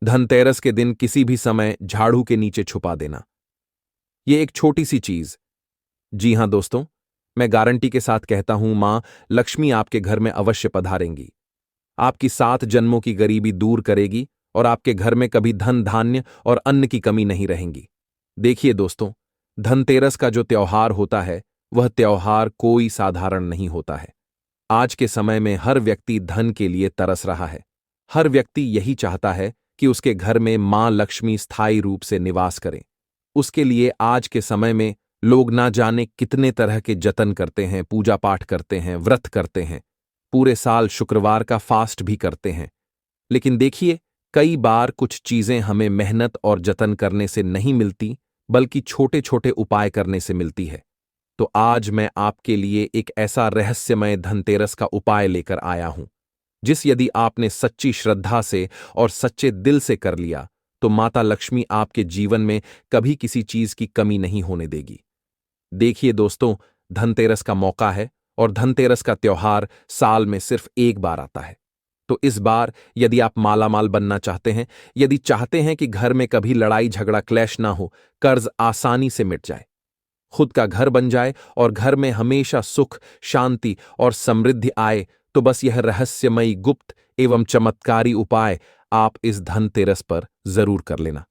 धनतेरस के दिन किसी भी समय झाड़ू के नीचे छुपा देना। ये एक छोटी सी चीज। जी हां दोस्तों, मैं गारंटी के साथ कहता हूं, मां लक्ष्मी आपके घर में अवश्य पधारेंगी, आपकी 7 जन्मों की गरीबी दूर करेगी और आपके घर में कभी धन धान्य और अन्न की कमी नहीं रहेंगी। देखिए दोस्तों, धनतेरस का जो त्योहार होता है, वह त्योहार कोई साधारण नहीं होता है। आज के समय में हर व्यक्ति धन के लिए तरस रहा है। हर व्यक्ति यही चाहता है कि उसके घर में मां लक्ष्मी स्थायी रूप से निवास करें। उसके लिए आज के समय में लोग ना जाने कितने तरह के जतन करते हैं, पूजा पाठ करते हैं, व्रत करते हैं, पूरे साल शुक्रवार का फास्ट भी करते हैं। लेकिन देखिए, कई बार कुछ चीजें हमें मेहनत और जतन करने से नहीं मिलती, बल्कि छोटे छोटे उपाय करने से मिलती है। तो आज मैं आपके लिए एक ऐसा रहस्यमय धनतेरस का उपाय लेकर आया हूं, जिस यदि आपने सच्ची श्रद्धा से और सच्चे दिल से कर लिया, तो माता लक्ष्मी आपके जीवन में कभी किसी चीज की कमी नहीं होने देगी। देखिए दोस्तों, धनतेरस का मौका है और धनतेरस का त्योहार साल में सिर्फ एक बार आता है। तो इस बार यदि आप मालामाल बनना चाहते हैं, यदि चाहते हैं कि घर में कभी लड़ाई झगड़ा क्लेश ना हो, कर्ज आसानी से मिट जाए, खुद का घर बन जाए और घर में हमेशा सुख, शांति और समृद्धि आए, तो बस यह रहस्यमयी गुप्त एवं चमत्कारी उपाय आप इस धनतेरस पर जरूर कर लेना।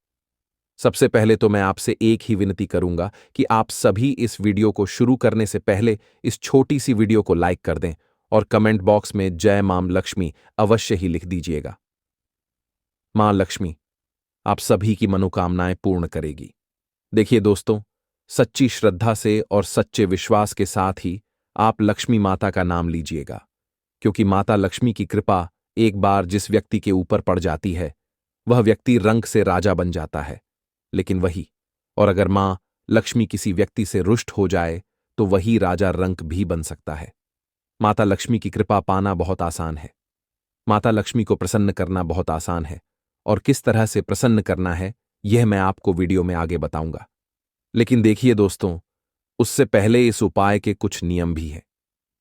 सबसे पहले तो मैं आपसे एक ही विनती करूंगा कि आप सभी इस वीडियो को शुरू करने से पहले इस छोटी सी वीडियो को लाइक कर दें और कमेंट बॉक्स में जय मां लक्ष्मी अवश्य ही लिख दीजिएगा। मां लक्ष्मी आप सभी की मनोकामनाएं पूर्ण करेगी। देखिए दोस्तों, सच्ची श्रद्धा से और सच्चे विश्वास के साथ ही आप लक्ष्मी माता का नाम लीजिएगा, क्योंकि माता लक्ष्मी की कृपा एक बार जिस व्यक्ति के ऊपर पड़ जाती है, वह व्यक्ति रंक से राजा बन जाता है। लेकिन वही, और अगर मां लक्ष्मी किसी व्यक्ति से रुष्ट हो जाए, तो वही राजा रंक भी बन सकता है। माता लक्ष्मी की कृपा पाना बहुत आसान है। माता लक्ष्मी को प्रसन्न करना बहुत आसान है, और किस तरह से प्रसन्न करना है, यह मैं आपको वीडियो में आगे बताऊंगा। लेकिन देखिए दोस्तों, उससे पहले इस उपाय के कुछ नियम भी हैं,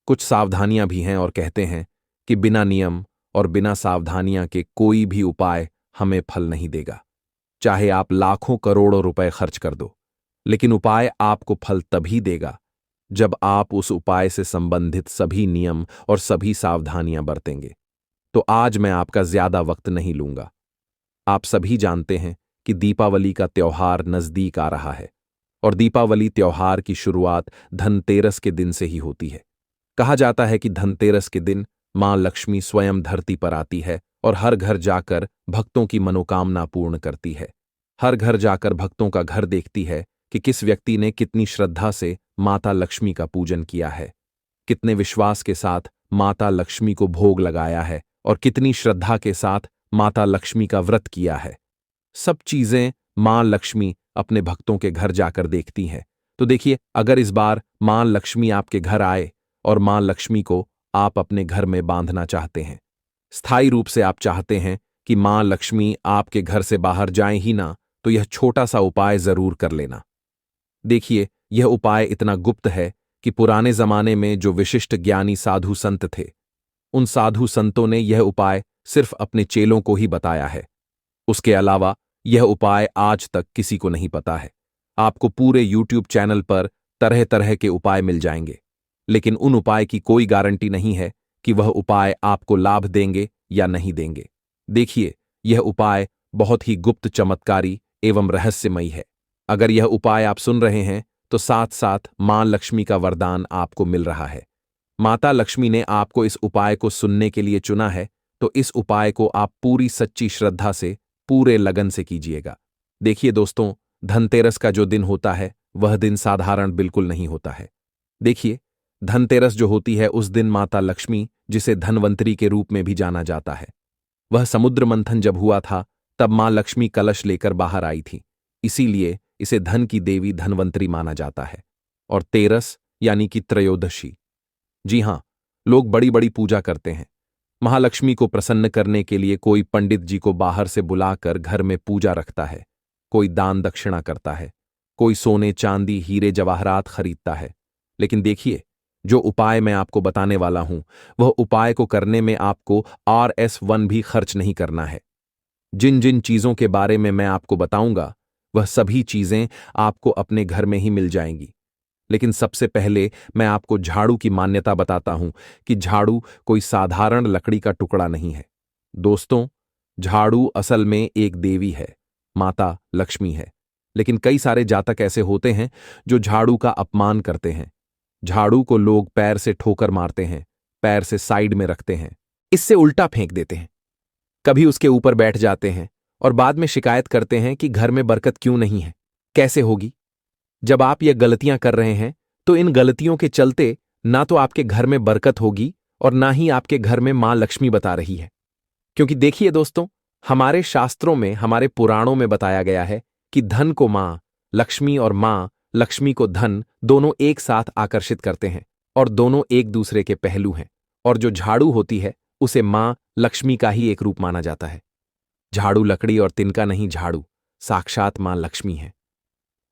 कुछ सावधानियां भी हैं, और कहते हैं कि बिना नियम और बिना सावधानियां के कोई भी उपाय हमें फल नहीं देगा। चाहे आप लाखों करोड़ों रुपए खर्च कर दो, लेकिन उपाय आपको फल तभी देगा जब आप उस उपाय से संबंधित सभी नियम और सभी सावधानियां बरतेंगे। तो आज मैं आपका ज्यादा वक्त नहीं लूंगा। आप सभी जानते हैं कि दीपावली का त्योहार नजदीक आ रहा है, और दीपावली त्योहार की शुरुआत धनतेरस के दिन से ही होती है। कहा जाता है कि धनतेरस के दिन मां लक्ष्मी स्वयं धरती पर आती है और हर घर जाकर भक्तों की मनोकामना पूर्ण करती है। हर घर जाकर भक्तों का घर देखती है कि किस व्यक्ति ने कितनी श्रद्धा से माता लक्ष्मी का पूजन किया है, कितने विश्वास के साथ माता लक्ष्मी को भोग लगाया है और कितनी श्रद्धा के साथ माता लक्ष्मी का व्रत किया है। सब चीजें मां लक्ष्मी अपने भक्तों के घर जाकर देखती हैं। तो देखिए, अगर इस बार मां लक्ष्मी आपके घर आए और मां लक्ष्मी को आप अपने घर में बांधना चाहते हैं, स्थायी रूप से आप चाहते हैं कि मां लक्ष्मी आपके घर से बाहर जाएं ही ना, तो यह छोटा सा उपाय जरूर कर लेना। देखिए, यह उपाय इतना गुप्त है कि पुराने जमाने में जो विशिष्ट ज्ञानी साधु संत थे, उन साधु संतों ने यह उपाय सिर्फ अपने चेलों को ही बताया है। उसके अलावा यह उपाय आज तक किसी को नहीं पता है। आपको पूरे YouTube चैनल पर तरह तरह के उपाय मिल जाएंगे, लेकिन उन उपाय की कोई गारंटी नहीं है कि वह उपाय आपको लाभ देंगे या नहीं देंगे। देखिए, यह उपाय बहुत ही गुप्त, चमत्कारी एवं रहस्यमयी है। अगर यह उपाय आप सुन रहे हैं, तो साथ साथ मां लक्ष्मी का वरदान आपको मिल रहा है। माता लक्ष्मी ने आपको इस उपाय को सुनने के लिए चुना है, तो इस उपाय को आप पूरी सच्ची श्रद्धा से, पूरे लगन से कीजिएगा। देखिए दोस्तों, धनतेरस का जो दिन होता है, वह दिन साधारण बिल्कुल नहीं होता है। देखिए, धनतेरस जो होती है, उस दिन माता लक्ष्मी, जिसे धनवंतरी के रूप में भी जाना जाता है, वह समुद्र मंथन जब हुआ था, तब मां लक्ष्मी कलश लेकर बाहर आई थी। इसीलिए इसे धन की देवी धनवंतरी माना जाता है। और तेरस यानी कि त्रयोदशी। जी हां, लोग बड़ी बड़ी पूजा करते हैं। महालक्ष्मी को प्रसन्न करने के लिए कोई पंडित जी को बाहर से बुलाकर घर में पूजा रखता है, कोई दान दक्षिणा करता है, कोई सोने चांदी हीरे जवाहरात खरीदता है। लेकिन देखिए, जो उपाय मैं आपको बताने वाला हूं, वह उपाय को करने में आपको RS1 भी खर्च नहीं करना है। जिन जिन चीजों के बारे में मैं आपको बताऊंगा वह सभी चीजें आपको अपने घर में ही मिल जाएंगी। लेकिन सबसे पहले मैं आपको झाड़ू की मान्यता बताता हूं कि झाड़ू कोई साधारण लकड़ी का टुकड़ा नहीं है। दोस्तों, झाड़ू असल में एक देवी है, माता लक्ष्मी है। लेकिन कई सारे जातक ऐसे होते हैं जो झाड़ू का अपमान करते हैं। झाड़ू को लोग पैर से ठोकर मारते हैं, पैर से साइड में रखते हैं, इससे उल्टा फेंक देते हैं, कभी उसके ऊपर बैठ जाते हैं और बाद में शिकायत करते हैं कि घर में बरकत क्यों नहीं है, कैसे होगी। जब आप ये गलतियां कर रहे हैं तो इन गलतियों के चलते ना तो आपके घर में बरकत होगी और ना ही आपके घर में मां लक्ष्मी बता रही है। क्योंकि देखिए दोस्तों, हमारे शास्त्रों में, हमारे पुराणों में बताया गया है कि धन को मां लक्ष्मी और मां लक्ष्मी को धन दोनों एक साथ आकर्षित करते हैं और दोनों एक दूसरे के पहलू हैं। और जो झाड़ू होती है उसे मां लक्ष्मी का ही एक रूप माना जाता है। झाड़ू लकड़ी और तिनका नहीं, झाड़ू साक्षात मां लक्ष्मी है।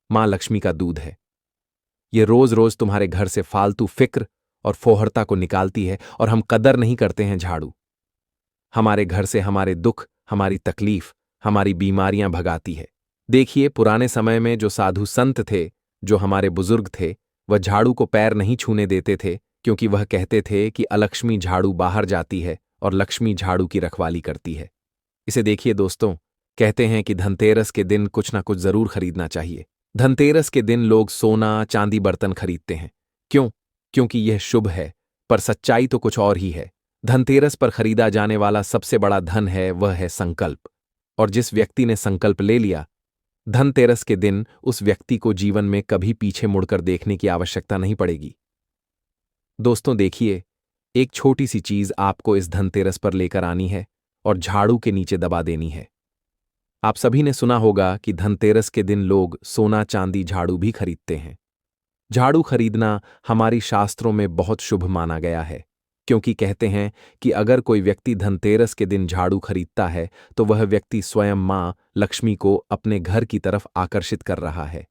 मां लक्ष्मी का दूध है। ये रोज रोज तुम्हारे घर से फालतू फिक्र और फोहरता को निकालती है और हम कदर नहीं करते हैं झाड़ू। हमारे घर से हमारे दुख, हमारी तकलीफ, हमारी बीमारियां भगाती है। देखिए, पुराने समय में जो साधु संत थे, जो हमारे बुजुर्ग थे, वह झाड़ू को पैर नहीं छूने देते थे, क्योंकि वह कहते थे कि अलक्ष्मी झाड़ू बाहर जाती है और लक्ष्मी झाड़ू की रखवाली करती है। इसे देखिए दोस्तों, कहते हैं कि धनतेरस के दिन कुछ ना कुछ जरूर खरीदना चाहिए। धनतेरस के दिन लोग सोना चांदी बर्तन खरीदते हैं। क्यों? क्योंकि यह शुभ है, पर सच्चाई तो कुछ और ही है। धनतेरस पर खरीदा जाने वाला सबसे बड़ा धन है, वह है संकल्प। और जिस व्यक्ति ने संकल्प ले लिया, धनतेरस के दिन उस व्यक्ति को जीवन में कभी पीछे मुड़कर देखने की आवश्यकता नहीं पड़ेगी। दोस्तों देखिए, एक छोटी सी चीज आपको इस धनतेरस पर लेकर आनी है और झाड़ू के नीचे दबा देनी है। आप सभी ने सुना होगा कि धनतेरस के दिन लोग सोना चांदी झाड़ू भी खरीदते हैं। झाड़ू खरीदना हमारी शास्त्रों में बहुत शुभ माना गया है, क्योंकि कहते हैं कि अगर कोई व्यक्ति धनतेरस के दिन झाड़ू खरीदता है तो वह व्यक्ति स्वयं मां लक्ष्मी को अपने घर की तरफ आकर्षित कर रहा है।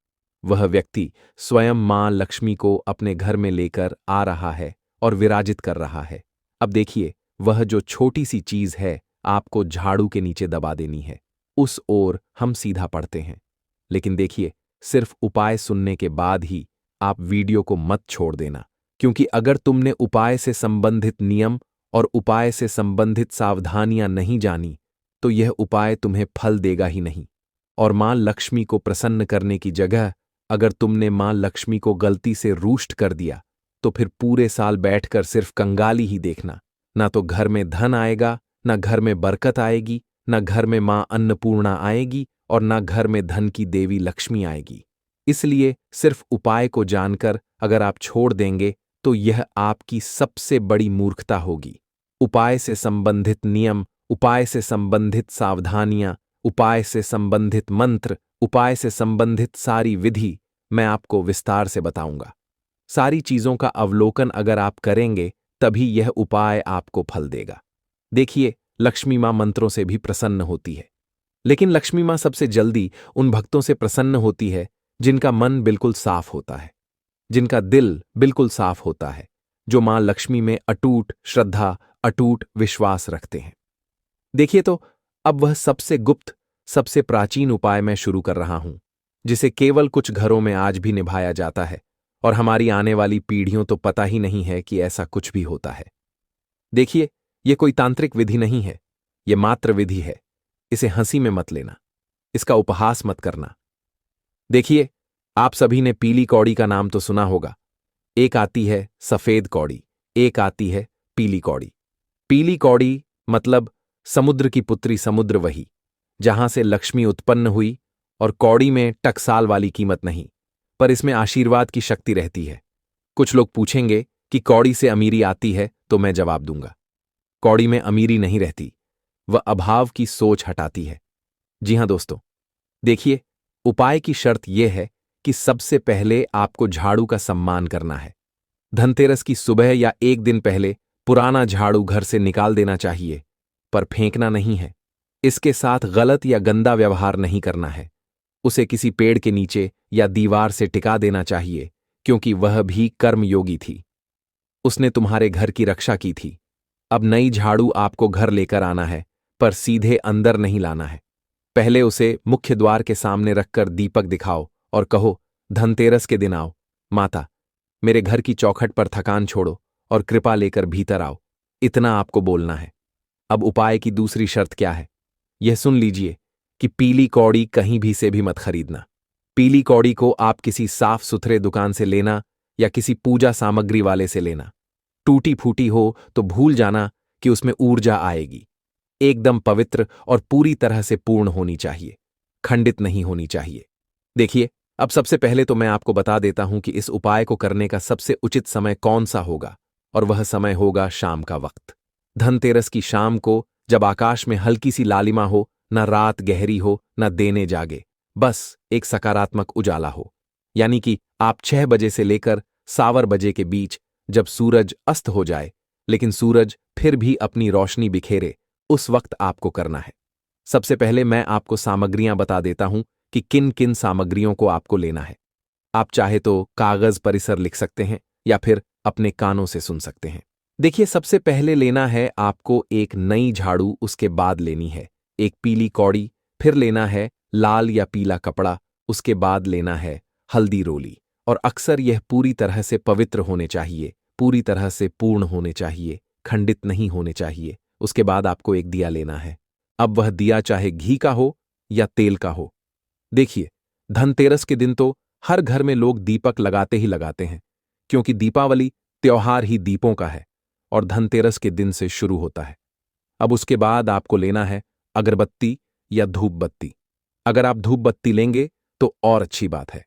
वह व्यक्ति स्वयं मां लक्ष्मी को अपने घर में लेकर आ रहा है और विराजित कर रहा है। अब देखिए, वह जो छोटी सी चीज है आपको झाड़ू के नीचे दबा देनी है, उस ओर हम सीधा पड़ते हैं। लेकिन देखिए, सिर्फ उपाय सुनने के बाद ही आप वीडियो को मत छोड़ देना, क्योंकि अगर तुमने उपाय से संबंधित नियम और उपाय से संबंधित सावधानियां नहीं जानी तो यह उपाय तुम्हें फल देगा ही नहीं। और मां लक्ष्मी को प्रसन्न करने की जगह अगर तुमने मां लक्ष्मी को गलती से रूष्ट कर दिया तो फिर पूरे साल बैठकर सिर्फ कंगाली ही देखना। ना तो घर में धन आएगा, ना घर में बरकत आएगी, ना घर में मां अन्नपूर्णा आएगी और ना घर में धन की देवी लक्ष्मी आएगी। इसलिए सिर्फ उपाय को जानकर अगर आप छोड़ देंगे तो यह आपकी सबसे बड़ी मूर्खता होगी। उपाय से संबंधित नियम, उपाय से संबंधित सावधानियां, उपाय से संबंधित मंत्र, उपाय से संबंधित सारी विधि मैं आपको विस्तार से बताऊंगा। सारी चीजों का अवलोकन अगर आप करेंगे तभी यह उपाय आपको फल देगा। देखिए, लक्ष्मी मां मंत्रों से भी प्रसन्न होती है, लेकिन लक्ष्मी मां सबसे जल्दी उन भक्तों से प्रसन्न होती है जिनका मन बिल्कुल साफ होता है, जिनका दिल बिल्कुल साफ होता है, जो मां लक्ष्मी में अटूट श्रद्धा, अटूट विश्वास रखते हैं। देखिए तो अब वह सबसे गुप्त, सबसे प्राचीन उपाय मैं शुरू कर रहा हूं, जिसे केवल कुछ घरों में आज भी निभाया जाता है और हमारी आने वाली पीढ़ियों तो पता ही नहीं है कि ऐसा कुछ भी होता है। देखिए, यह कोई तांत्रिक विधि नहीं है, यह मात्र विधि है। इसे हंसी में मत लेना, इसका उपहास मत करना। देखिए, आप सभी ने पीली कौड़ी का नाम तो सुना होगा। एक आती है सफेद कौड़ी, एक आती है पीली कौड़ी। पीली कौड़ी मतलब समुद्र की पुत्री, समुद्र वही जहां से लक्ष्मी उत्पन्न हुई, और कौड़ी में टकसाल वाली कीमत नहीं, पर इसमें आशीर्वाद की शक्ति रहती है। कुछ लोग पूछेंगे कि कौड़ी से अमीरी आती है, तो मैं जवाब दूंगा, कौड़ी में अमीरी नहीं रहती, वह अभाव की सोच हटाती है। जी हां दोस्तों, देखिए, उपाय की शर्त यह है कि सबसे पहले आपको झाड़ू का सम्मान करना है। धनतेरस की सुबह या एक दिन पहले पुराना झाड़ू घर से निकाल देना चाहिए, पर फेंकना नहीं है। इसके साथ गलत या गंदा व्यवहार नहीं करना है। उसे किसी पेड़ के नीचे या दीवार से टिका देना चाहिए, क्योंकि वह भी कर्मयोगी थी, उसने तुम्हारे घर की रक्षा की थी। अब नई झाड़ू आपको घर लेकर आना है, पर सीधे अंदर नहीं लाना है। पहले उसे मुख्य द्वार के सामने रखकर दीपक दिखाओ और कहो, धनतेरस के दिन आओ माता, मेरे घर की चौखट पर थकान छोड़ो और कृपा लेकर भीतर आओ। इतना आपको बोलना है। अब उपाय की दूसरी शर्त क्या है, यह सुन लीजिए कि पीली कौड़ी कहीं भी से भी मत खरीदना। पीली कौड़ी को आप किसी साफ सुथरे दुकान से लेना या किसी पूजा सामग्री वाले से लेना। टूटी फूटी हो तो भूल जाना कि उसमें ऊर्जा आएगी। एकदम पवित्र और पूरी तरह से पूर्ण होनी चाहिए, खंडित नहीं होनी चाहिए। देखिए, अब सबसे पहले तो मैं आपको बता देता हूं कि इस उपाय को करने का सबसे उचित समय कौन सा होगा, और वह समय होगा शाम का वक्त। धनतेरस की शाम को, जब आकाश में हल्की सी लालिमा हो, न रात गहरी हो न देने जागे, बस एक सकारात्मक उजाला हो। यानी कि आप 6 बजे से लेकर सावर बजे के बीच, जब सूरज अस्त हो जाए लेकिन सूरज फिर भी अपनी रोशनी बिखेरे, उस वक्त आपको करना है। सबसे पहले मैं आपको सामग्रियां बता देता हूं कि किन किन सामग्रियों को आपको लेना है। आप चाहे तो कागज परिसर लिख सकते हैं या फिर अपने कानों से सुन सकते हैं। देखिए, सबसे पहले लेना है आपको एक नई झाड़ू, उसके बाद लेनी है एक पीली कौड़ी, फिर लेना है लाल या पीला कपड़ा, उसके बाद लेना है हल्दी रोली। और अक्सर यह पूरी तरह से पवित्र होने चाहिए, पूरी तरह से पूर्ण होने चाहिए, खंडित नहीं होने चाहिए। उसके बाद आपको एक दिया लेना है। अब वह दिया चाहे घी का हो या तेल का हो। देखिए, धनतेरस के दिन तो हर घर में लोग दीपक लगाते ही लगाते हैं, क्योंकि दीपावली त्योहार ही दीपों का है और धनतेरस के दिन से शुरू होता है। अब उसके बाद आपको लेना है अगरबत्ती या धूप बत्ती। अगर आप धूप बत्ती लेंगे तो और अच्छी बात है।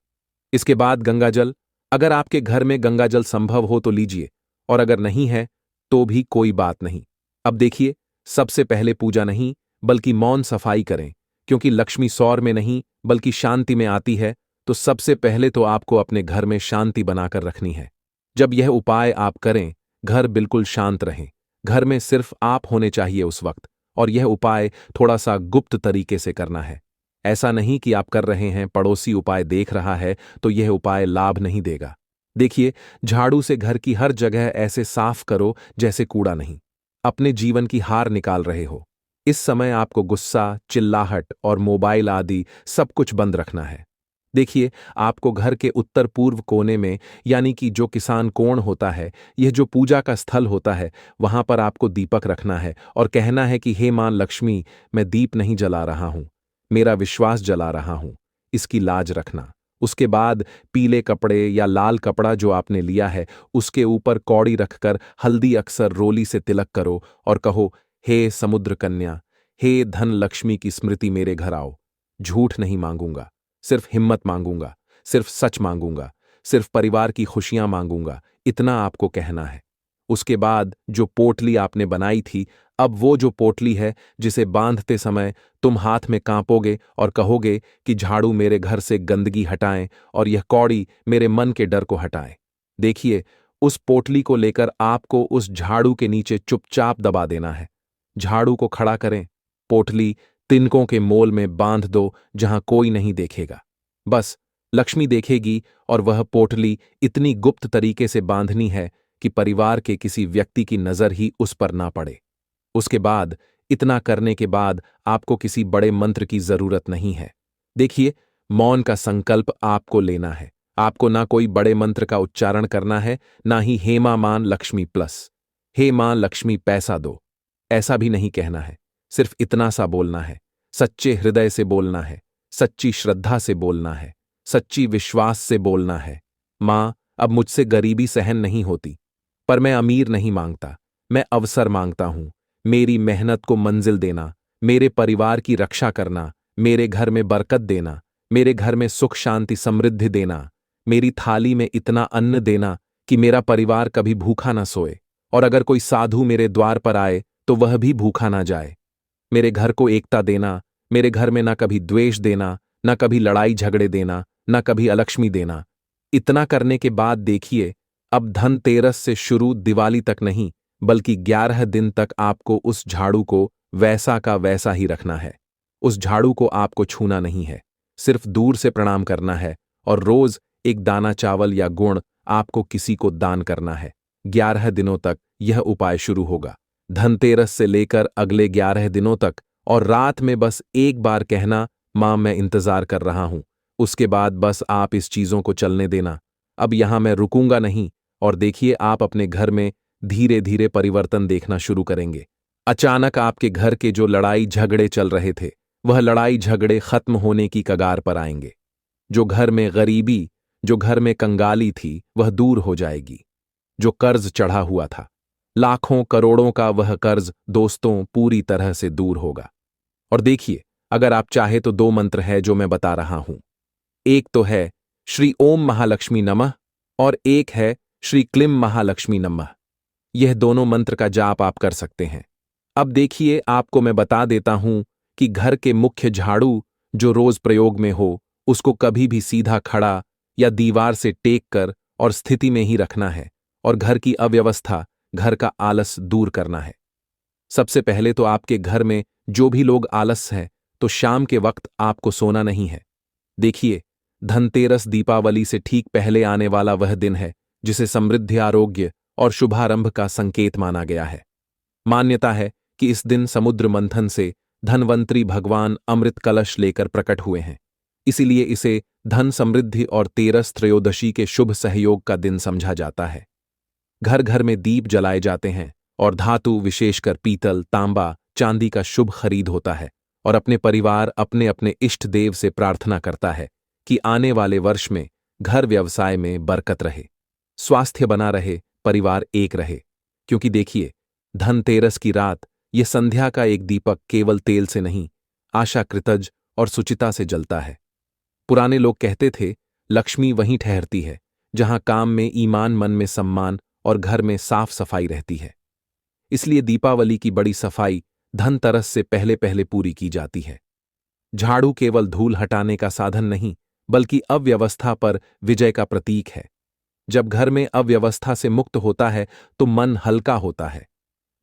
इसके बाद गंगाजल, अगर आपके घर में गंगाजल संभव हो तो लीजिए, और अगर नहीं है तो भी कोई बात नहीं। अब देखिए, सबसे पहले पूजा नहीं बल्कि मौन सफाई करें, क्योंकि लक्ष्मी सौर में नहीं बल्कि शांति में आती है। तो सबसे पहले तो आपको अपने घर में शांति बनाकर रखनी है। जब यह उपाय आप करें, घर बिल्कुल शांत रहें, घर में सिर्फ आप होने चाहिए उस वक्त, और यह उपाय थोड़ा सा गुप्त तरीके से करना है। ऐसा नहीं कि आप कर रहे हैं, पड़ोसी उपाय देख रहा है तो यह उपाय लाभ नहीं देगा। देखिए, झाड़ू से घर की हर जगह ऐसे साफ करो जैसे कूड़ा नहीं, अपने जीवन की हार निकाल रहे हो। इस समय आपको गुस्सा, चिल्लाहट और मोबाइल आदि सब कुछ बंद रखना है। देखिए, आपको घर के उत्तर पूर्व कोने में, यानी कि जो किसान कोण होता है, यह जो पूजा का स्थल होता है, वहां पर आपको दीपक रखना है और कहना है कि हे मां लक्ष्मी, मैं दीप नहीं जला रहा हूं, मेरा विश्वास जला रहा हूं, इसकी लाज रखना। उसके बाद पीले कपड़े या लाल कपड़ा जो आपने लिया है, उसके ऊपर कौड़ी रखकर हल्दी अक्सर रोली से तिलक करो और कहो, हे समुद्र कन्या, हे धन लक्ष्मी की स्मृति, मेरे घर आओ। झूठ नहीं मांगूंगा, सिर्फ हिम्मत मांगूंगा, सिर्फ सच मांगूंगा, सिर्फ परिवार की खुशियां मांगूंगा, इतना आपको कहना है। उसके बाद जो पोटली आपने बनाई थी, अब वो जो पोटली है जिसे बांधते समय तुम हाथ में कांपोगे और कहोगे कि झाड़ू मेरे घर से गंदगी हटाएं और यह कौड़ी मेरे मन के डर को हटाएं। देखिए, उस पोटली को लेकर आपको उस झाड़ू के नीचे चुपचाप दबा देना है। झाड़ू को खड़ा करें, पोटली तिनकों के मोल में बांध दो जहां कोई नहीं देखेगा। बस लक्ष्मी देखेगी, और वह पोटली इतनी गुप्त तरीके से बांधनी है कि परिवार के किसी व्यक्ति की नजर ही उस पर ना पड़े। उसके बाद, इतना करने के बाद आपको किसी बड़े मंत्र की जरूरत नहीं है। देखिए, मौन का संकल्प आपको लेना है। आपको ना कोई बड़े मंत्र का उच्चारण करना है, ना ही हे मां मान लक्ष्मी प्लस, हे मां लक्ष्मी पैसा दो, ऐसा भी नहीं कहना है। सिर्फ इतना सा बोलना है, सच्चे हृदय से बोलना है, सच्ची श्रद्धा से बोलना है, सच्ची विश्वास से बोलना है। मां, अब मुझसे गरीबी सहन नहीं होती, पर मैं अमीर नहीं मांगता, मैं अवसर मांगता हूं। मेरी मेहनत को मंजिल देना, मेरे परिवार की रक्षा करना, मेरे घर में बरकत देना, मेरे घर में सुख शांति समृद्धि देना, मेरी थाली में इतना अन्न देना कि मेरा परिवार कभी भूखा ना सोए, और अगर कोई साधु मेरे द्वार पर आए तो वह भी भूखा ना जाए। मेरे घर को एकता देना, मेरे घर में ना कभी द्वेष देना, ना कभी लड़ाई झगड़े देना, ना कभी अलक्ष्मी देना। इतना करने के बाद देखिए, अब धनतेरस से शुरू दिवाली तक नहीं बल्कि 11 दिन तक आपको उस झाड़ू को वैसा का वैसा ही रखना है। उस झाड़ू को आपको छूना नहीं है, सिर्फ दूर से प्रणाम करना है, और रोज एक दाना चावल या गुड़ आपको किसी को दान करना है। 11 दिनों तक यह उपाय शुरू होगा। धनतेरस से लेकर अगले 11 दिनों तक और रात में बस एक बार कहना, मां मैं इंतजार कर रहा हूं। उसके बाद बस आप इस चीजों को चलने देना। अब यहां मैं रुकूंगा नहीं। और देखिए आप अपने घर में धीरे धीरे परिवर्तन देखना शुरू करेंगे। अचानक आपके घर के जो लड़ाई झगड़े चल रहे थे, वह लड़ाई झगड़े खत्म होने की कगार पर आएंगे। जो घर में गरीबी, जो घर में कंगाली थी, वह दूर हो जाएगी। जो कर्ज चढ़ा हुआ था, लाखों करोड़ों का, वह कर्ज दोस्तों पूरी तरह से दूर होगा। और देखिए, अगर आप चाहे तो दो मंत्र है जो मैं बता रहा हूं। एक तो है श्री ओम महालक्ष्मी नमः और एक है श्री क्लीम महालक्ष्मी नमः। यह दोनों मंत्र का जाप आप कर सकते हैं। अब देखिए आपको मैं बता देता हूं कि घर के मुख्य झाड़ू जो रोज प्रयोग में हो, उसको कभी भी सीधा खड़ा या दीवार से टेक कर और स्थिति में ही रखना है और घर की अव्यवस्था, घर का आलस दूर करना है। सबसे पहले तो आपके घर में जो भी लोग आलस है, तो शाम के वक्त आपको सोना नहीं है। देखिए, धनतेरस दीपावली से ठीक पहले आने वाला वह दिन है जिसे समृद्धि, आरोग्य और शुभारंभ का संकेत माना गया है। मान्यता है कि इस दिन समुद्र मंथन से धनवंतरी भगवान अमृत कलश लेकर प्रकट हुए हैं। इसीलिए इसे धन समृद्धि और तेरस त्रयोदशी के शुभ सहयोग का दिन समझा जाता है। घर घर में दीप जलाए जाते हैं और धातु, विशेषकर पीतल, तांबा, चांदी का शुभ खरीद होता है और अपने परिवार अपने अपने इष्ट देव से प्रार्थना करता है कि आने वाले वर्ष में घर व्यवसाय में बरकत रहे, स्वास्थ्य बना रहे, परिवार एक रहे। क्योंकि देखिए, धनतेरस की रात यह संध्या का एक दीपक केवल तेल से नहीं, आशा, कृतज्ञ और सुचिता से जलता है। पुराने लोग कहते थे, लक्ष्मी वहीं ठहरती है जहां काम में ईमान, मन में सम्मान और घर में साफ सफाई रहती है। इसलिए दीपावली की बड़ी सफाई धनतेरस से पहले पहले पूरी की जाती है। झाड़ू केवल धूल हटाने का साधन नहीं, बल्कि अव्यवस्था पर विजय का प्रतीक है। जब घर में अव्यवस्था से मुक्त होता है तो मन हल्का होता है।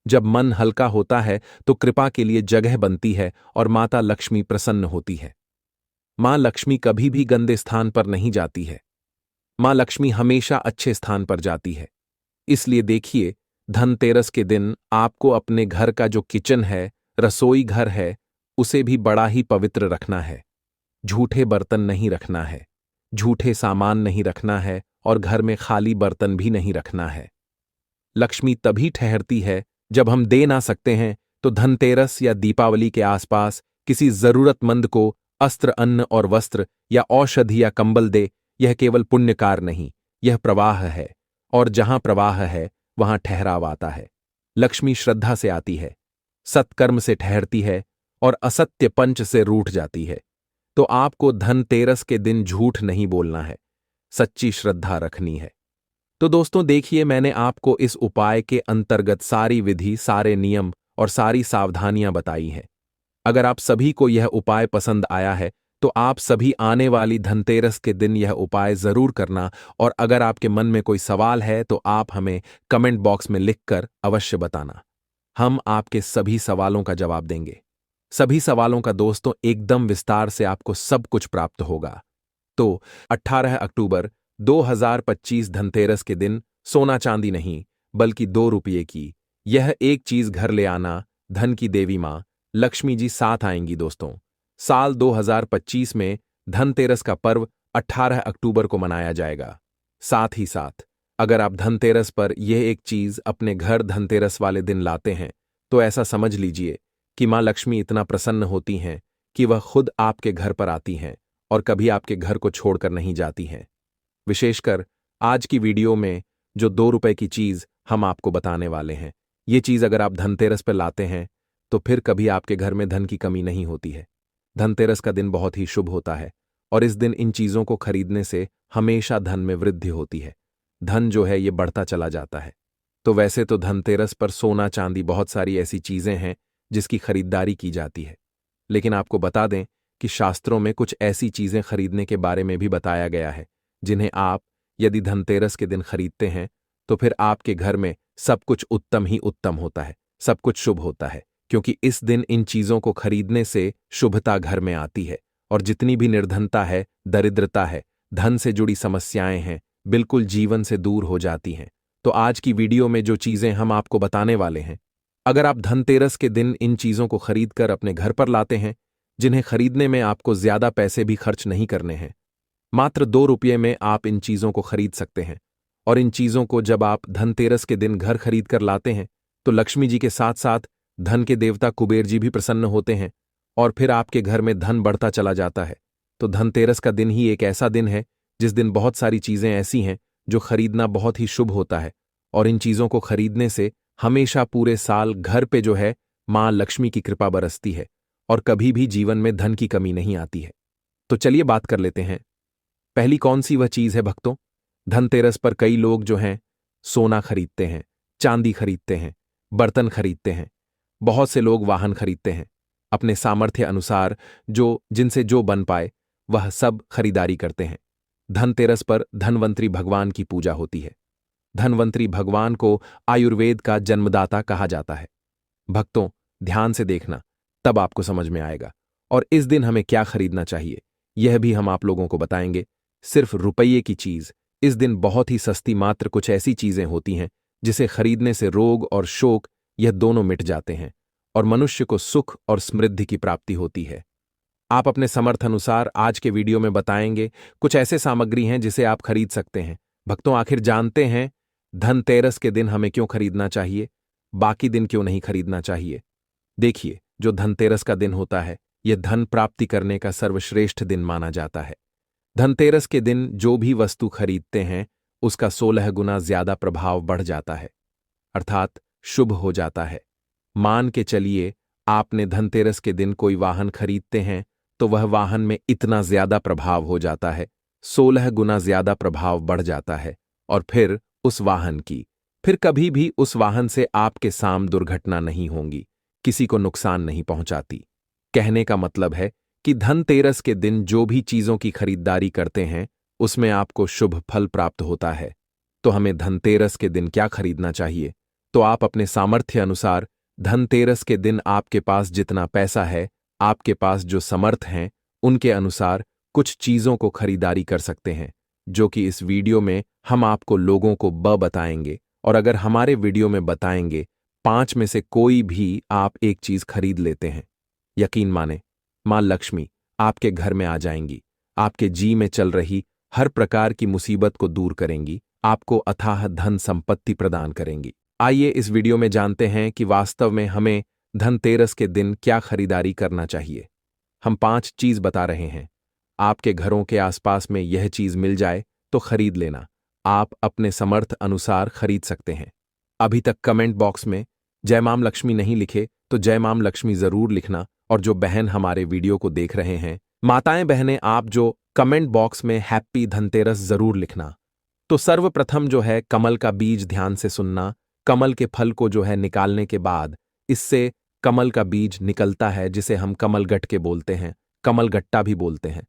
जब मन हल्का होता है तो कृपा के लिए जगह बनती है और माता लक्ष्मी प्रसन्न होती है। मां लक्ष्मी कभी भी गंदे स्थान पर नहीं जाती है। मां लक्ष्मी हमेशा अच्छे स्थान पर जाती है। इसलिए देखिए, धनतेरस के दिन आपको अपने घर का जो किचन है, रसोई घर है, उसे भी बड़ा ही पवित्र रखना है। झूठे बर्तन नहीं रखना है, झूठे सामान नहीं रखना है और घर में खाली बर्तन भी नहीं रखना है। लक्ष्मी तभी ठहरती है जब हम दे ना सकते हैं, तो धनतेरस या दीपावली के आसपास किसी जरूरतमंद को अस्त्र, अन्न और वस्त्र या औषधि या कंबल दे। यह केवल पुण्यकार नहीं, यह प्रवाह है, और जहां प्रवाह है वहां ठहराव आता है। लक्ष्मी श्रद्धा से आती है, सत्कर्म से ठहरती है और असत्य पंच से रूठ जाती है। तो आपको धनतेरस के दिन झूठ नहीं बोलना है, सच्ची श्रद्धा रखनी है। तो दोस्तों देखिए, मैंने आपको इस उपाय के अंतर्गत सारी विधि, सारे नियम और सारी सावधानियां बताई हैं। अगर आप सभी को यह उपाय पसंद आया है तो आप सभी आने वाली धनतेरस के दिन यह उपाय जरूर करना। और अगर आपके मन में कोई सवाल है तो आप हमें कमेंट बॉक्स में लिखकर अवश्य बताना। हम आपके सभी सवालों का जवाब देंगे। सभी सवालों का दोस्तों एकदम विस्तार से आपको सब कुछ प्राप्त होगा। तो 18 अक्टूबर 2025 धनतेरस के दिन सोना चांदी नहीं, बल्कि 2 रुपये की यह एक चीज घर ले आना। धन की देवी मां लक्ष्मी जी साथ आएंगी दोस्तों। साल 2025 में धनतेरस का पर्व 18 अक्टूबर को मनाया जाएगा। साथ ही साथ अगर आप धनतेरस पर यह एक चीज अपने घर धनतेरस वाले दिन लाते हैं, तो ऐसा समझ लीजिए कि मां लक्ष्मी इतना प्रसन्न होती हैं कि वह खुद आपके घर पर आती हैं और कभी आपके घर को छोड़कर नहीं जाती हैं। विशेषकर आज की वीडियो में जो 2 रुपए की चीज हम आपको बताने वाले हैं, ये चीज अगर आप धनतेरस पर लाते हैं तो फिर कभी आपके घर में धन की कमी नहीं होती है। धनतेरस का दिन बहुत ही शुभ होता है और इस दिन इन चीजों को खरीदने से हमेशा धन में वृद्धि होती है। धन जो है ये बढ़ता चला जाता है। तो वैसे तो धनतेरस पर सोना चांदी बहुत सारी ऐसी चीजें हैं जिसकी खरीदारी की जाती है, लेकिन आपको बता दें कि शास्त्रों में कुछ ऐसी चीजें खरीदने के बारे में भी बताया गया है जिन्हें आप यदि धनतेरस के दिन खरीदते हैं तो फिर आपके घर में सब कुछ उत्तम ही उत्तम होता है, सब कुछ शुभ होता है। क्योंकि इस दिन इन चीजों को खरीदने से शुभता घर में आती है और जितनी भी निर्धनता है, दरिद्रता है, धन से जुड़ी समस्याएं हैं, बिल्कुल जीवन से दूर हो जाती हैं। तो आज की वीडियो में जो चीजें हम आपको बताने वाले हैं, अगर आप धनतेरस के दिन इन चीजों को खरीद कर अपने घर पर लाते हैं, जिन्हें खरीदने में आपको ज्यादा पैसे भी खर्च नहीं करने हैं, मात्र 2 रुपये में आप इन चीजों को खरीद सकते हैं। और इन चीजों को जब आप धनतेरस के दिन घर खरीद कर लाते हैं तो लक्ष्मी जी के साथ साथ धन के देवता कुबेर जी भी प्रसन्न होते हैं और फिर आपके घर में धन बढ़ता चला जाता है। तो धनतेरस का दिन ही एक ऐसा दिन है जिस दिन बहुत सारी चीजें ऐसी हैं जो खरीदना बहुत ही शुभ होता है, और इन चीजों को खरीदने से हमेशा पूरे साल घर पे जो है मां लक्ष्मी की कृपा बरसती है और कभी भी जीवन में धन की कमी नहीं आती है। तो चलिए बात कर लेते हैं। पहली कौन सी वह चीज है भक्तों? धनतेरस पर कई लोग जो हैं सोना खरीदते हैं, चांदी खरीदते हैं, बर्तन खरीदते हैं, बहुत से लोग वाहन खरीदते हैं। अपने सामर्थ्य अनुसार जो जिनसे जो बन पाए वह सब खरीदारी करते हैं। धनतेरस पर धनवंतरी भगवान की पूजा होती है। धनवंतरी भगवान को आयुर्वेद का जन्मदाता कहा जाता है। भक्तों, ध्यान से देखना, तब आपको समझ में आएगा। और इस दिन हमें क्या खरीदना चाहिए यह भी हम आप लोगों को बताएंगे। सिर्फ रुपये की चीज, इस दिन बहुत ही सस्ती मात्र कुछ ऐसी चीजें होती हैं जिसे खरीदने से रोग और शोक यह दोनों मिट जाते हैं और मनुष्य को सुख और समृद्धि की प्राप्ति होती है। आप अपने समर्थ अनुसार आज के वीडियो में बताएंगे कुछ ऐसे सामग्री हैं जिसे आप खरीद सकते हैं। भक्तों, आखिर जानते हैं धनतेरस के दिन हमें क्यों खरीदना चाहिए, बाकी दिन क्यों नहीं खरीदना चाहिए? देखिए, जो धनतेरस का दिन होता है यह धन प्राप्ति करने का सर्वश्रेष्ठ दिन माना जाता है। धनतेरस के दिन जो भी वस्तु खरीदते हैं उसका 16 गुना ज्यादा प्रभाव बढ़ जाता है, अर्थात शुभ हो जाता है। मान के चलिए आपने धनतेरस के दिन कोई वाहन खरीदते हैं तो वह वाहन में इतना ज्यादा प्रभाव हो जाता है, 16 गुना ज्यादा प्रभाव बढ़ जाता है। और फिर उस वाहन की फिर कभी भी उस वाहन से आपके साम दुर्घटना नहीं होंगी, किसी को नुकसान नहीं पहुंचाती। कहने का मतलब है कि धनतेरस के दिन जो भी चीजों की खरीदारी करते हैं उसमें आपको शुभ फल प्राप्त होता है। तो हमें धनतेरस के दिन क्या खरीदना चाहिए? तो आप अपने सामर्थ्य अनुसार धनतेरस के दिन आपके पास जितना पैसा है, आपके पास जो समर्थ हैं, उनके अनुसार कुछ चीजों को खरीदारी कर सकते हैं, जो कि इस वीडियो में हम आपको लोगों को बताएंगे। और अगर हमारे वीडियो में बताएंगे 5 में से कोई भी आप एक चीज खरीद लेते हैं, यकीन माने मां लक्ष्मी आपके घर में आ जाएंगी, आपके जी में चल रही हर प्रकार की मुसीबत को दूर करेंगी, आपको अथाह धन संपत्ति प्रदान करेंगी। आइए इस वीडियो में जानते हैं कि वास्तव में हमें धनतेरस के दिन क्या खरीदारी करना चाहिए। हम 5 चीज बता रहे हैं। आपके घरों के आसपास में यह चीज मिल जाए तो खरीद लेना। आप अपने समर्थ अनुसार खरीद सकते हैं। अभी तक कमेंट बॉक्स में जय मां लक्ष्मी नहीं लिखे तो जय मां लक्ष्मी जरूर लिखना। और जो बहन हमारे वीडियो को देख रहे हैं, माताएं बहनें, आप जो कमेंट बॉक्स में हैप्पी धनतेरस जरूर लिखना। तो सर्वप्रथम जो है कमल का बीज ध्यान से सुनना। कमल के फल को जो है निकालने के बाद इससे कमल का बीज निकलता है, जिसे हम कमल गट्टे बोलते हैं, कमल गट्टा भी बोलते हैं।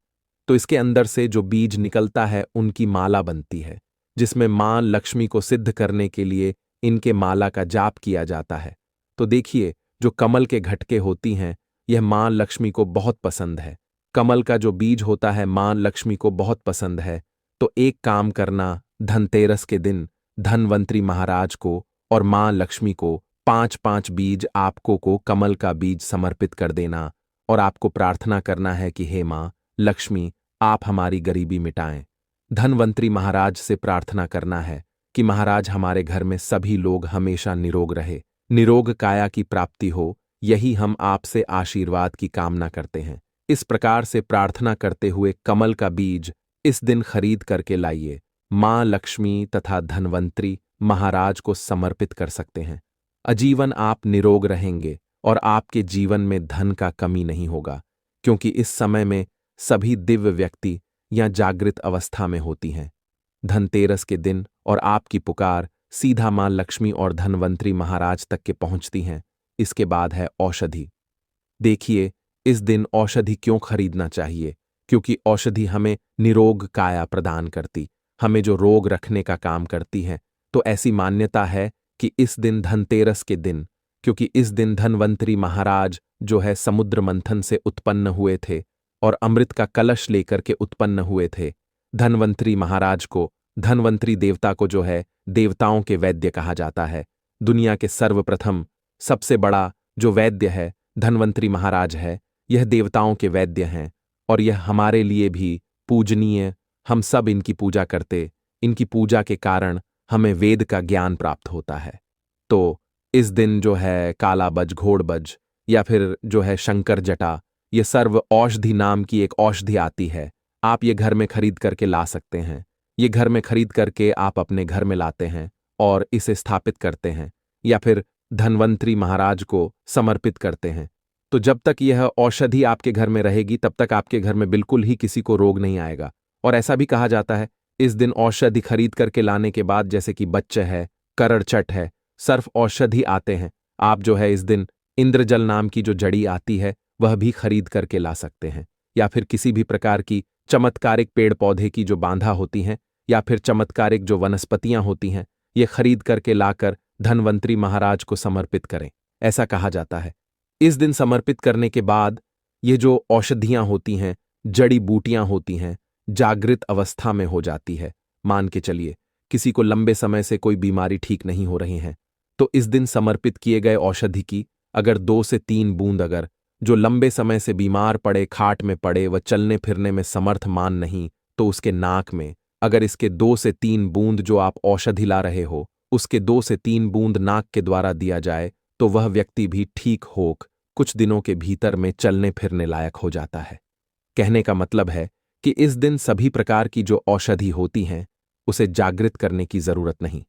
तो इसके अंदर से जो बीज निकलता है उनकी माला बनती है, जिसमें मां लक्ष्मी को सिद्ध करने के लिए इनके माला का जाप किया जाता है। तो देखिए, जो कमल के घटके होती हैं यह मां लक्ष्मी को बहुत पसंद है। कमल का जो बीज होता है मां लक्ष्मी को बहुत पसंद है। तो एक काम करना, धनतेरस के दिन धनवंतरी महाराज को और मां लक्ष्मी को 5-5 बीज आपको को कमल का बीज समर्पित कर देना। और आपको प्रार्थना करना है कि हे मां लक्ष्मी, आप हमारी गरीबी मिटाएं। धनवंतरी महाराज से प्रार्थना करना है कि महाराज हमारे घर में सभी लोग हमेशा निरोग रहे, निरोग काया की प्राप्ति हो, यही हम आपसे आशीर्वाद की कामना करते हैं। इस प्रकार से प्रार्थना करते हुए कमल का बीज इस दिन खरीद करके लाइए। मां लक्ष्मी तथा धनवंतरी महाराज को समर्पित कर सकते हैं। आजीवन आप निरोग रहेंगे और आपके जीवन में धन का कमी नहीं होगा, क्योंकि इस समय में सभी दिव्य व्यक्ति या जागृत अवस्था में होती हैं। धनतेरस के दिन और आपकी पुकार सीधा मां लक्ष्मी और धनवंतरी महाराज तक के पहुंचती हैं। इसके बाद है औषधि। देखिए, इस दिन औषधि क्यों खरीदना चाहिए? क्योंकि औषधि हमें निरोग काया प्रदान करती, हमें जो रोग रखने का काम करती है। तो ऐसी मान्यता है कि इस दिन धनतेरस के दिन, क्योंकि इस दिन धनवंतरी महाराज जो है समुद्र मंथन से उत्पन्न हुए थे और अमृत का कलश लेकर के उत्पन्न हुए थे। धनवंतरी महाराज को, धनवंतरी देवता को जो है देवताओं के वैद्य कहा जाता है। दुनिया के सर्वप्रथम सबसे बड़ा जो वैद्य है धन्वंतरी महाराज है, यह देवताओं के वैद्य हैं और यह हमारे लिए भी पूजनीय। हम सब इनकी पूजा करते, इनकी पूजा के कारण हमें वेद का ज्ञान प्राप्त होता है। तो इस दिन जो है काला बज, घोड़ बज या फिर जो है शंकर जटा, ये सर्व औषधि नाम की एक औषधि आती है। आप ये घर में खरीद करके ला सकते हैं। ये घर में खरीद करके आप अपने घर में लाते हैं और इसे स्थापित करते हैं या फिर धन्वंतरी महाराज को समर्पित करते हैं। तो जब तक यह औषधि आपके घर में रहेगी तब तक आपके घर में बिल्कुल ही किसी को रोग नहीं आएगा। और ऐसा भी कहा जाता है इस दिन औषधि खरीद करके लाने के बाद, जैसे कि बच्चे है, करड़चट है, सर्फ औषधि आते हैं, आप जो है इस दिन इंद्रजल नाम की जो जड़ी आती है वह भी खरीद करके ला सकते हैं। या फिर किसी भी प्रकार की चमत्कारिक पेड़ पौधे की जो बांधा होती हैं या फिर चमत्कारिक जो वनस्पतियां होती हैं, ये खरीद करके लाकर धन्वंतरी महाराज को समर्पित करें, ऐसा कहा जाता है। इस दिन समर्पित करने के बाद ये जो औषधियां होती हैं, जड़ी बूटियां होती हैं, जागृत अवस्था में हो जाती है। मान के चलिए किसी को लंबे समय से कोई बीमारी ठीक नहीं हो रही है, तो इस दिन समर्पित किए गए औषधि की अगर 2 से 3 बूंद, अगर जो लंबे समय से बीमार पड़े, खाट में पड़े, व चलने फिरने में समर्थमान नहीं, तो उसके नाक में अगर इसके 2 से 3 बूंद जो आप औषधि ला रहे हो, उसके 2 से 3 बूंद नाक के द्वारा दिया जाए, तो वह व्यक्ति भी ठीक होक कुछ दिनों के भीतर में चलने फिरने लायक हो जाता है। कहने का मतलब है कि इस दिन सभी प्रकार की जो औषधि होती हैं उसे जागृत करने की जरूरत नहीं,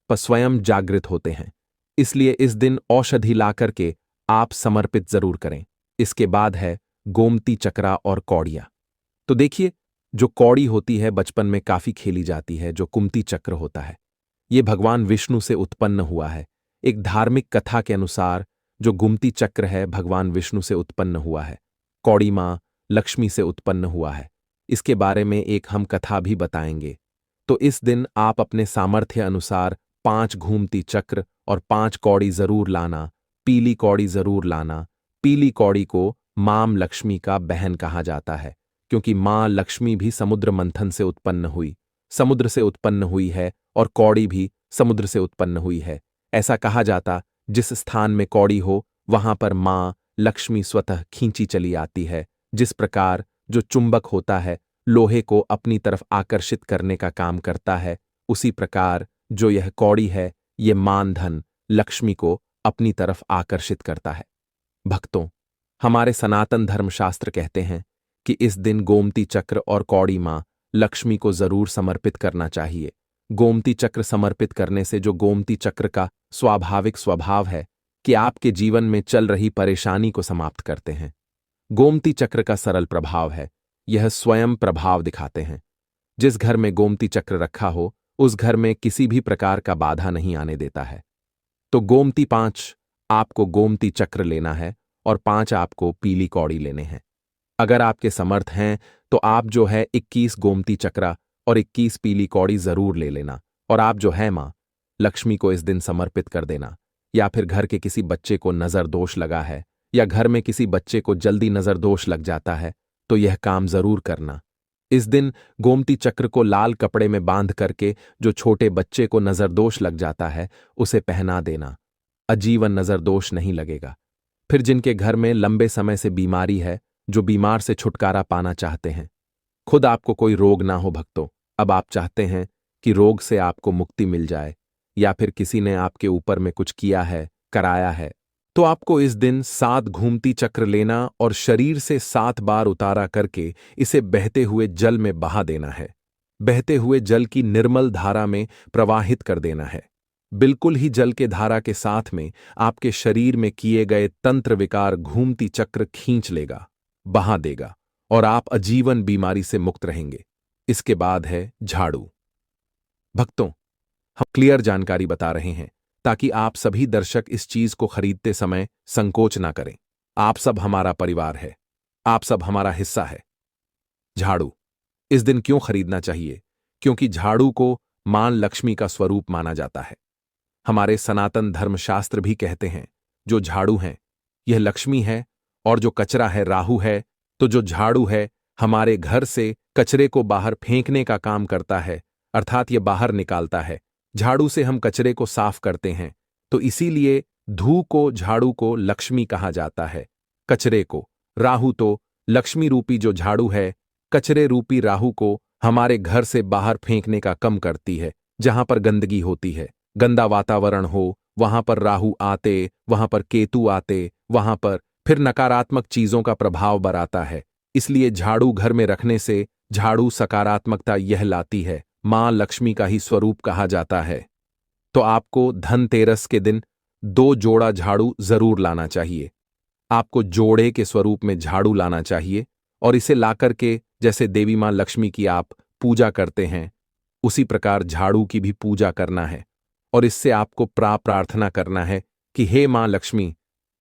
पर स्वयं जागृत होते हैं। इसलिए इस दिन औषधि ला करके आप समर्पित जरूर करें। इसके बाद है गोमती चक्रा और कौड़ियां। तो देखिए, जो कौड़ी होती है बचपन में काफी खेली जाती है, जो कुमती चक्र होता है ये भगवान विष्णु से उत्पन्न हुआ है। एक धार्मिक कथा के अनुसार जो गुमती चक्र है भगवान विष्णु से उत्पन्न हुआ है, कौड़ी मां लक्ष्मी से उत्पन्न हुआ है। इसके बारे में एक हम कथा भी बताएंगे। तो इस दिन आप अपने सामर्थ्य अनुसार 5 घूमती चक्र और 5 कौड़ी जरूर लाना। पीली कौड़ी जरूर लाना। पीली कौड़ी को मां लक्ष्मी का बहन कहा जाता है, क्योंकि मां लक्ष्मी भी समुद्र मंथन से उत्पन्न हुई, समुद्र से उत्पन्न हुई है, और कौड़ी भी समुद्र से उत्पन्न हुई है। ऐसा कहा जाता जिस स्थान में कौड़ी हो वहां पर मां लक्ष्मी स्वतः खींची चली आती है। जिस प्रकार जो चुंबक होता है लोहे को अपनी तरफ आकर्षित करने का काम करता है, उसी प्रकार जो यह कौड़ी है ये मान धन लक्ष्मी को अपनी तरफ आकर्षित करता है। भक्तों, हमारे सनातन धर्मशास्त्र कहते हैं कि इस दिन गोमती चक्र और कौड़ी मां लक्ष्मी को जरूर समर्पित करना चाहिए। गोमती चक्र समर्पित करने से जो गोमती चक्र का स्वाभाविक स्वभाव है कि आपके जीवन में चल रही परेशानी को समाप्त करते हैं। गोमती चक्र का सरल प्रभाव है, यह स्वयं प्रभाव दिखाते हैं। जिस घर में गोमती चक्र रखा हो उस घर में किसी भी प्रकार का बाधा नहीं आने देता है। तो गोमती 5 आपको गोमती चक्र लेना है और 5 आपको पीली कौड़ी लेने हैं। अगर आपके समर्थ हैं तो आप जो है 21 गोमती चक्रा और 21 पीली कौड़ी जरूर ले लेना, और आप जो है मां लक्ष्मी को इस दिन समर्पित कर देना। या फिर घर के किसी बच्चे को नजर दोष लगा है या घर में किसी बच्चे को जल्दी नजर दोष लग जाता है तो यह काम जरूर करना। इस दिन गोमती चक्र को लाल कपड़े में बांध करके जो छोटे बच्चे को नजर दोष लग जाता है उसे पहना देना, आजीवन नजर दोष नहीं लगेगा। फिर जिनके घर में लंबे समय से बीमारी है, जो बीमार से छुटकारा पाना चाहते हैं, खुद आपको कोई रोग ना हो भक्तों, अब आप चाहते हैं कि रोग से आपको मुक्ति मिल जाए, या फिर किसी ने आपके ऊपर में कुछ किया है, कराया है, तो आपको इस दिन 7 घूमती चक्र लेना और शरीर से 7 बार उतारा करके इसे बहते हुए जल में बहा देना है। बहते हुए जल की निर्मल धारा में प्रवाहित कर देना है। बिल्कुल ही जल के धारा के साथ में आपके शरीर में किए गए तंत्र विकार घूमती चक्र खींच लेगा, बहा देगा, और आप आजीवन बीमारी से मुक्त रहेंगे। इसके बाद है झाड़ू। भक्तों, हम क्लियर जानकारी बता रहे हैं ताकि आप सभी दर्शक इस चीज को खरीदते समय संकोच ना करें। आप सब हमारा परिवार है, आप सब हमारा हिस्सा है। झाड़ू इस दिन क्यों खरीदना चाहिए? क्योंकि झाड़ू को मां लक्ष्मी का स्वरूप माना जाता है। हमारे सनातन धर्मशास्त्र भी कहते हैं जो झाड़ू है यह लक्ष्मी है, और जो कचरा है राहु है। तो जो झाड़ू है हमारे घर से कचरे को बाहर फेंकने का काम करता है, अर्थात यह बाहर निकालता है। झाड़ू से हम कचरे को साफ करते हैं, तो इसीलिए धू को, झाड़ू को लक्ष्मी कहा जाता है, कचरे को राहु। तो लक्ष्मी रूपी जो झाड़ू है कचरे रूपी राहु को हमारे घर से बाहर फेंकने का कम करती है। जहां पर गंदगी होती है, गंदा वातावरण हो, वहां पर राहु आते, वहां पर केतु आते, वहां पर फिर नकारात्मक चीजों का प्रभाव बराता है। इसलिए झाड़ू घर में रखने से झाड़ू सकारात्मकता यह लाती है। मां लक्ष्मी का ही स्वरूप कहा जाता है। तो आपको धनतेरस के दिन 2 जोड़ा झाड़ू जरूर लाना चाहिए। आपको जोड़े के स्वरूप में झाड़ू लाना चाहिए और इसे लाकर के जैसे देवी मां लक्ष्मी की आप पूजा करते हैं उसी प्रकार झाड़ू की भी पूजा करना है। और इससे आपको प्रार्थना करना है कि हे मां लक्ष्मी,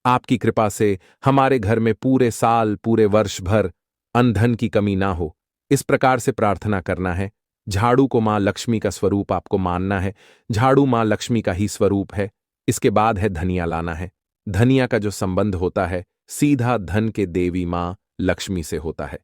आपकी कृपा से हमारे घर में पूरे साल पूरे वर्ष भर अन्न धन की कमी ना हो। इस प्रकार से प्रार्थना करना है। झाड़ू को मां लक्ष्मी का स्वरूप आपको मानना है। झाड़ू मां लक्ष्मी का ही स्वरूप है। इसके बाद है धनिया लाना है। धनिया का जो संबंध होता है सीधा धन के देवी मां लक्ष्मी से होता है।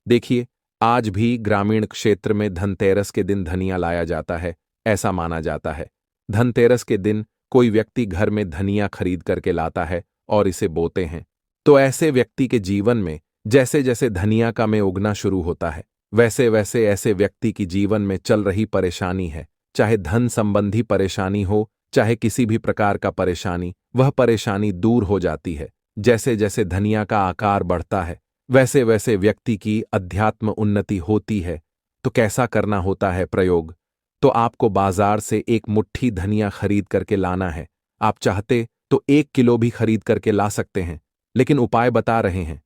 देखिए, आज भी ग्रामीण क्षेत्र में धनतेरस के दिन धनिया लाया जाता है। ऐसा माना जाता है धनतेरस के दिन कोई व्यक्ति घर में धनिया खरीद करके लाता है और इसे बोते हैं। तो ऐसे व्यक्ति के जीवन में जैसे जैसे धनिया का में उगना शुरू होता है वैसे वैसे ऐसे व्यक्ति की जीवन में चल रही परेशानी है, चाहे धन संबंधी परेशानी हो, चाहे किसी भी प्रकार का परेशानी, वह परेशानी दूर हो जाती है। जैसे जैसे धनिया का आकार बढ़ता है वैसे वैसे व्यक्ति की अध्यात्म उन्नति होती है। तो कैसा करना होता है प्रयोग? तो आपको बाजार से एक मुट्ठी धनिया खरीद करके लाना है। आप चाहते तो 1 किलो भी खरीद करके ला सकते हैं, लेकिन उपाय बता रहे हैं।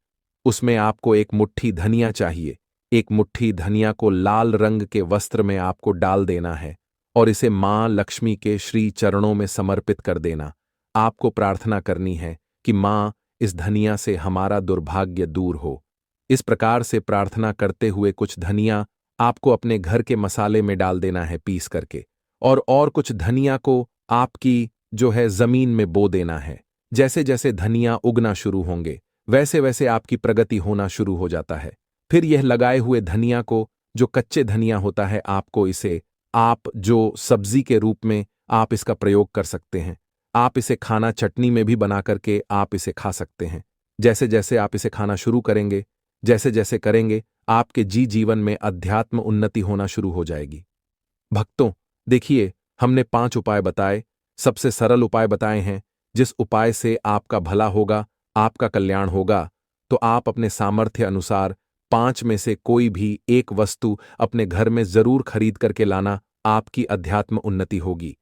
उसमें आपको एक मुट्ठी धनिया चाहिए। एक मुट्ठी धनिया को लाल रंग के वस्त्र में आपको डाल देना है और इसे मां लक्ष्मी के श्री चरणों में समर्पित कर देना। आपको प्रार्थना करनी है कि मां, इस धनिया से हमारा दुर्भाग्य दूर हो। इस प्रकार से प्रार्थना करते हुए कुछ धनिया आपको अपने घर के मसाले में डाल देना है पीस करके, और कुछ धनिया को आपकी जो है जमीन में बो देना है। जैसे जैसे धनिया उगना शुरू होंगे वैसे वैसे आपकी प्रगति होना शुरू हो जाता है। फिर यह लगाए हुए धनिया को, जो कच्चे धनिया होता है, आपको इसे आप जो सब्जी के रूप में आप इसका प्रयोग कर सकते हैं। आप इसे खाना चटनी में भी बना करके आप इसे खा सकते हैं। जैसे जैसे आप इसे खाना शुरू करेंगे, जैसे जैसे करेंगे, आपके जीवन में अध्यात्म उन्नति होना शुरू हो जाएगी। भक्तों, देखिए, हमने 5 उपाय बताए, सबसे सरल उपाय बताए हैं। जिस उपाय से आपका भला होगा, आपका कल्याण होगा, तो आप अपने सामर्थ्य अनुसार 5 में से कोई भी एक वस्तु अपने घर में जरूर खरीद करके लाना। आपकी अध्यात्म उन्नति होगी।